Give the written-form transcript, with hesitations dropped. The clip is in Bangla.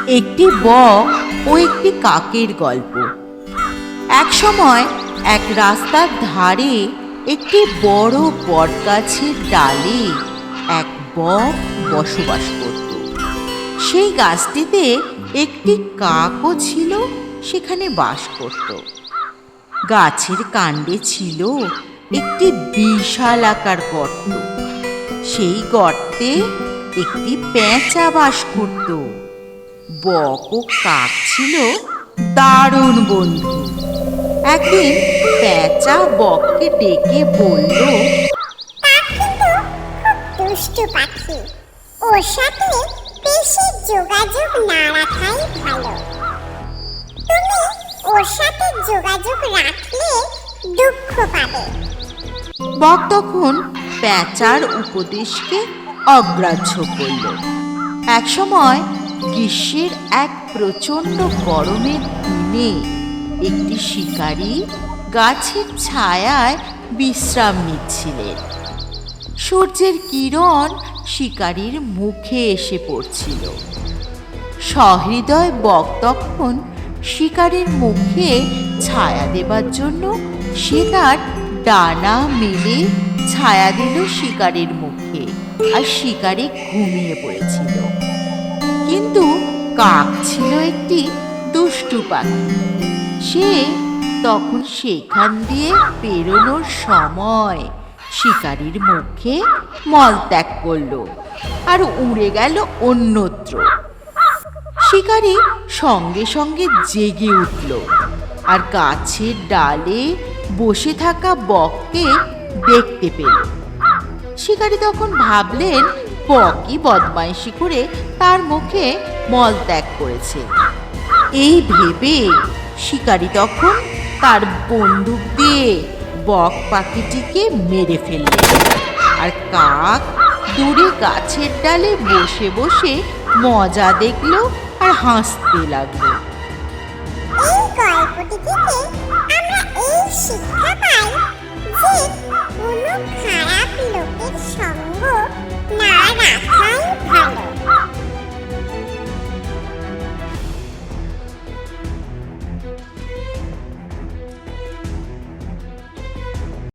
একটি বক ও একটি কাকের গল্প। এক সময় এক রাস্তার ধারে একটি বড় বটগাছের ডালে এক বক বসবাস করত। সেই গাছটিতে একটি কাকও ছিল, সেখানে বাস করত। গাছের কাণ্ডে ছিল একটি বিশালাকার গর্ত। সেই গর্তে একটি পেঁচা বাস করত। বক ও কাক ছিল দারুণ বন্ধু। একদিন পেঁচা বককে ডেকে বলল, কাক কিন্তু খুব দুষ্টু পাখি, ওর সাথে বেশি যোগাযোগ না রাখাই ভালো। তুমি ওর সাথে যোগাযোগ রাখলে দুঃখ পাবে। বক তখন পেঁচার উপদেশকে অগ্রাহ্য করল। একসময় গ্রীষ্মের এক প্রচণ্ড গরমের দিনে একটি শিকারী গাছের ছায়ায় বিশ্রাম নিচ্ছিলেন। সূর্যের কিরণ শিকারীর মুখে এসে পড়ছিল। সহৃদয় বক তখন শিকারীর মুখে ছায়া দেবার জন্য সে তার ডানা মেলে ছায়া দিল শিকারীর মুখে, আর শিকারী ঘুমিয়ে পড়েছিল। কিন্তু কাক ছিল একটি দুষ্টু পাখি। সে তখন সেখান দিয়ে পেরোনোর সময় শিকারীর মুখে মলত্যাগ করল আর উড়ে গেল অন্যত্র। শিকারী সঙ্গে সঙ্গে জেগে উঠল আর গাছের ডালে বসে থাকা বককে দেখতে পেল। শিকারী তখন ভাবলেন বকই বদমাইশি করে তার মুখে মলত্যাগ করেছে। এই ভেবে শিকারী তখন তার বন্দুক দিয়ে বক পাখিটিকে মেরে ফেললেন। আর কাক দূরে গাছের ডালে বসে বসে মজা দেখল আর হাসতে লাগলো।